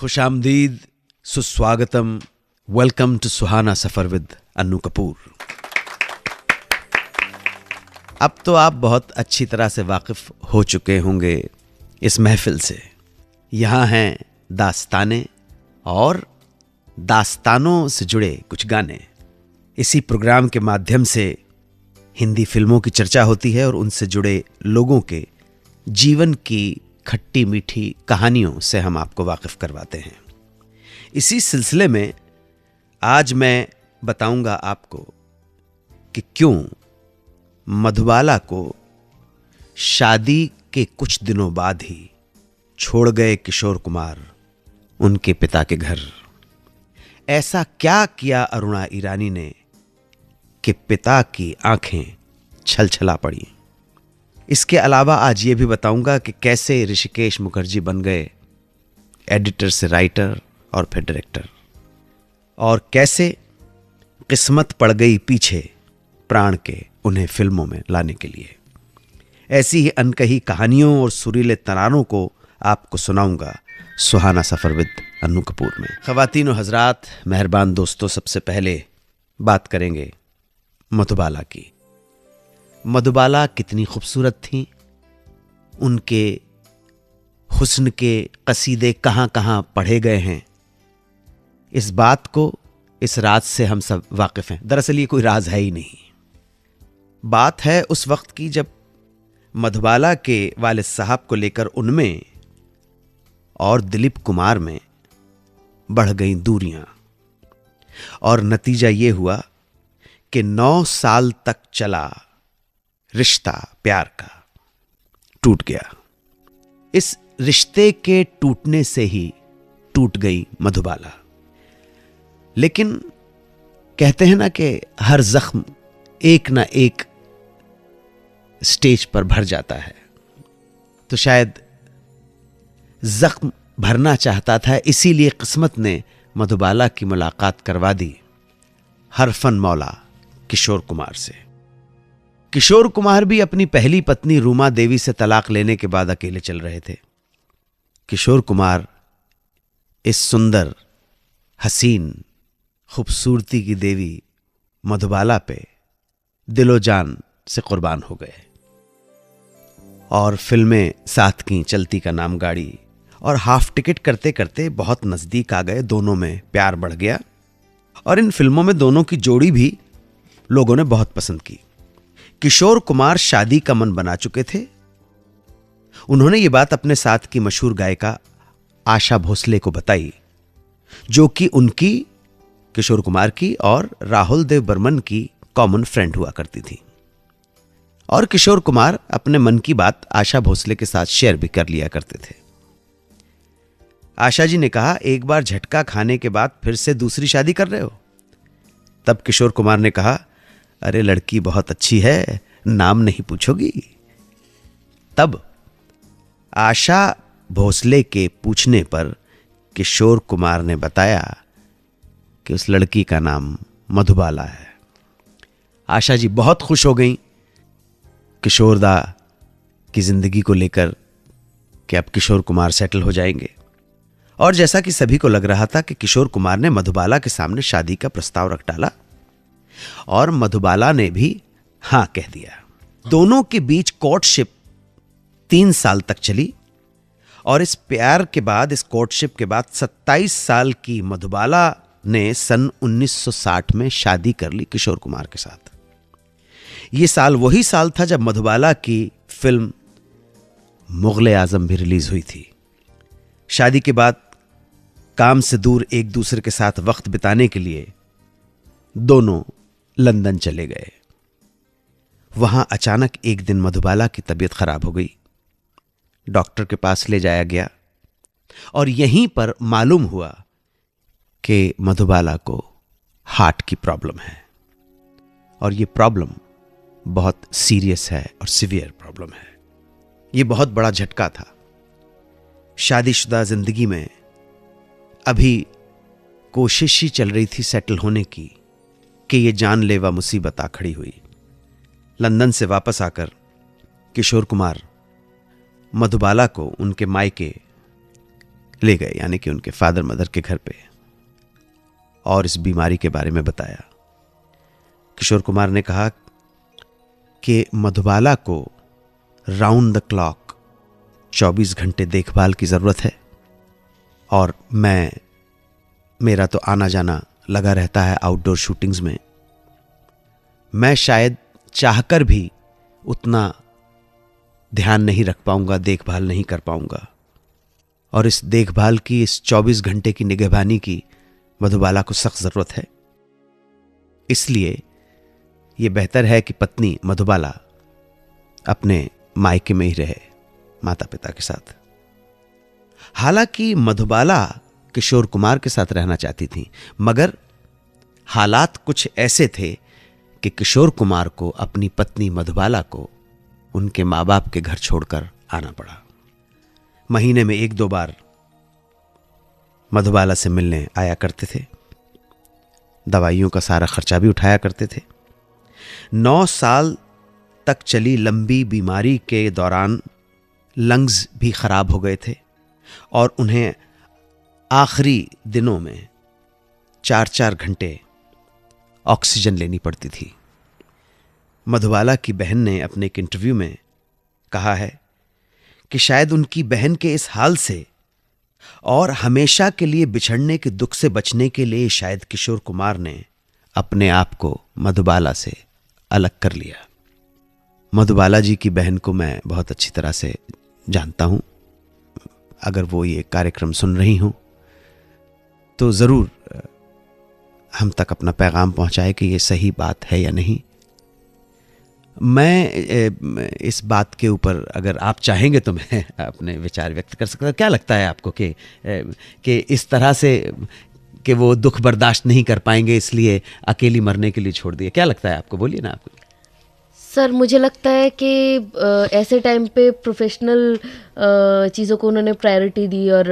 खुशामदीद, सुस्वागतम, welcome to Suhana Safar with Annu Kapoor. अब तो आप बहुत अच्छी तरह से वाकिफ हो चुके होंगे इस महफिल से। यहाँ हैं दास्तानें और दास्तानों से जुड़े कुछ गाने। इसी प्रोग्राम के माध्यम से हिंदी फिल्मों की चर्चा होती है और उनसे जुड़े लोगों के जीवन की खट्टी मीठी कहानियों से हम आपको वाकिफ करवाते हैं। इसी सिलसिले में आज मैं बताऊंगा आपको कि क्यों मधुबाला को शादी के कुछ दिनों बाद ही छोड़ गए किशोर कुमार उनके पिता के घर। ऐसा क्या किया अरुणा ईरानी ने कि पिता की आंखें छलछला पड़ी। इसके अलावा आज ये भी बताऊंगा कि कैसे ऋषिकेश मुखर्जी बन गए एडिटर से राइटर और फिर डायरेक्टर, और कैसे किस्मत पड़ गई पीछे प्राण के उन्हें फिल्मों में लाने के लिए। ऐसी ही अनकही कहानियों और सुरीले तरानों को आपको सुनाऊंगा सुहाना सफर विद अन्नू कपूर में। ख़वातीन और हजरात, मेहरबान दोस्तों, सबसे पहले बात करेंगे मधुबाला की। मधुबाला कितनी खूबसूरत थीं, उनके हुस्न के कसीदे कहाँ कहाँ पढ़े गए हैं, इस बात को, इस राज से हम सब वाकिफ हैं। दरअसल ये कोई राज है ही नहीं। बात है उस वक्त की जब मधुबाला के वालिद साहब को लेकर उनमें और दिलीप कुमार में बढ़ गई दूरियां, और नतीजा ये हुआ कि 9 साल तक चला रिश्ता प्यार का टूट गया। इस रिश्ते के टूटने से ही टूट गई मधुबाला। लेकिन कहते हैं ना कि हर जख्म एक ना एक स्टेज पर भर जाता है, तो शायद जख्म भरना चाहता था, इसीलिए किस्मत ने मधुबाला की मुलाकात करवा दी हरफन मौला किशोर कुमार से। किशोर कुमार भी अपनी पहली पत्नी रूमा देवी से तलाक लेने के बाद अकेले चल रहे थे। किशोर कुमार इस सुंदर, हसीन, खूबसूरती की देवी मधुबाला पे दिलो जान से कुर्बान हो गए, और फिल्में साथ की, चलती का नाम गाड़ी, और हाफ टिकट करते करते बहुत नजदीक आ गए। दोनों में प्यार बढ़ गया, और इन फिल्मों में दोनों की जोड़ी भी लोगों ने बहुत पसंद की। किशोर कुमार शादी का मन बना चुके थे। उन्होंने ये बात अपने साथ की मशहूर गायिका आशा भोसले को बताई, जो कि उनकी, किशोर कुमार की और राहुल देव बर्मन की कॉमन फ्रेंड हुआ करती थी। और किशोर कुमार अपने मन की बात आशा भोसले के साथ शेयर भी कर लिया करते थे। आशा जी ने कहा, एक बार झटका खाने के बाद फिर से दूसरी शादी कर रहे हो? तब किशोर कुमार ने कहा, अरे लड़की बहुत अच्छी है, नाम नहीं पूछोगी? तब आशा भोसले के पूछने पर किशोर कुमार ने बताया कि उस लड़की का नाम मधुबाला है। आशा जी बहुत खुश हो गईं किशोरदा की जिंदगी को लेकर कि अब किशोर कुमार सेटल हो जाएंगे। और जैसा कि सभी को लग रहा था कि किशोर कुमार ने मधुबाला के सामने शादी का प्रस्ताव रख डाला, और मधुबाला ने भी हां कह दिया। दोनों के बीच कोर्टशिप 3 साल तक चली, और इस प्यार के बाद, इस कोर्टशिप के बाद 27 साल की मधुबाला ने सन 1960 में शादी कर ली किशोर कुमार के साथ। यह साल वही साल था जब मधुबाला की फिल्म मुगले आजम भी रिलीज हुई थी। शादी के बाद काम से दूर एक दूसरे के साथ वक्त बिताने के लिए दोनों लंदन चले गए। वहां अचानक एक दिन मधुबाला की तबीयत खराब हो गई। डॉक्टर के पास ले जाया गया, और यहीं पर मालूम हुआ कि मधुबाला को हार्ट की प्रॉब्लम है, और यह प्रॉब्लम बहुत सीरियस है और सीवियर प्रॉब्लम है। यह बहुत बड़ा झटका था। शादीशुदा जिंदगी में अभी कोशिश ही चल रही थी सेटल होने की कि यह जानलेवा मुसीबत आ खड़ी हुई। लंदन से वापस आकर किशोर कुमार मधुबाला को उनके मायके ले गए, यानी कि उनके फादर मदर के घर पे, और इस बीमारी के बारे में बताया। किशोर कुमार ने कहा कि मधुबाला को राउंड द क्लॉक 24 घंटे देखभाल की ज़रूरत है, और मेरा तो आना जाना लगा रहता है आउटडोर शूटिंग्स में। मैं शायद चाहकर भी उतना ध्यान नहीं रख पाऊंगा, देखभाल नहीं कर पाऊंगा, और इस देखभाल की, इस 24 घंटे की निगहबानी की मधुबाला को सख्त ज़रूरत है। इसलिए यह बेहतर है कि पत्नी मधुबाला अपने मायके में ही रहे, माता पिता के साथ। हालांकि मधुबाला किशोर कुमार के साथ रहना चाहती थी, मगर हालात कुछ ऐसे थे कि किशोर कुमार को अपनी पत्नी मधुबाला को उनके माँ बाप के घर छोड़कर आना पड़ा। महीने में 1-2 बार मधुबाला से मिलने आया करते थे, दवाइयों का सारा खर्चा भी उठाया करते थे। 9 साल तक चली लंबी बीमारी के दौरान लंग्स भी खराब हो गए थे, और उन्हें आखिरी दिनों में 4-4 घंटे ऑक्सीजन लेनी पड़ती थी। मधुबाला की बहन ने अपने एक इंटरव्यू में कहा है कि शायद उनकी बहन के इस हाल से और हमेशा के लिए बिछड़ने के दुख से बचने के लिए शायद किशोर कुमार ने अपने आप को मधुबाला से अलग कर लिया। मधुबाला जी की बहन को मैं बहुत अच्छी तरह से जानता हूं। अगर वो ये कार्यक्रम सुन रही हूं तो ज़रूर हम तक अपना पैगाम पहुंचाए कि ये सही बात है या नहीं। मैं इस बात के ऊपर अगर आप चाहेंगे तो मैं अपने विचार व्यक्त कर सकता हूं। क्या लगता है आपको कि इस तरह से कि वो दुख बर्दाश्त नहीं कर पाएंगे इसलिए अकेली मरने के लिए छोड़ दिए? क्या लगता है आपको? बोलिए ना आपको। सर, मुझे लगता है कि ऐसे टाइम पे प्रोफेशनल चीज़ों को उन्होंने प्रायोरिटी दी, और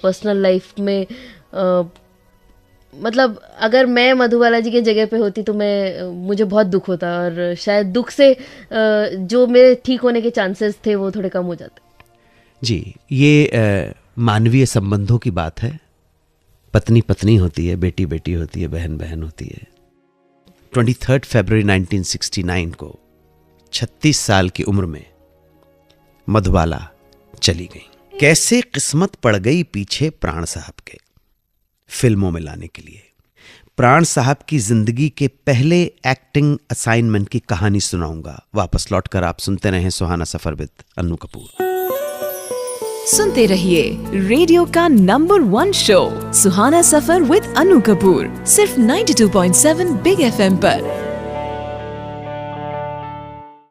पर्सनल लाइफ में मतलब अगर मैं मधुबाला जी के जगह पे होती तो मुझे बहुत दुख होता, और शायद दुख से जो मेरे ठीक होने के चांसेस थे वो थोड़े कम हो जाते। जी, ये मानवीय संबंधों की बात है। पत्नी पत्नी होती है, बेटी बेटी होती है, बहन बहन होती है। 23 फरवरी 1969 को 36 साल की उम्र में मधुबाला चली गई। कैसे किस्मत पड़ गई पीछे प्राण साहब के फिल्मों में लाने के लिए। प्राण साहब की जिंदगी के पहले एक्टिंग असाइनमेंट की कहानी सुनाऊंगा। वापस लौटकर आप सुनते रहें सुहाना सफर विद अन्नू कपूर। सुनते रहिए रेडियो का number 1 show Suhana Safar with Annu Kapoor, सिर्फ 92.7 बिग FM पर।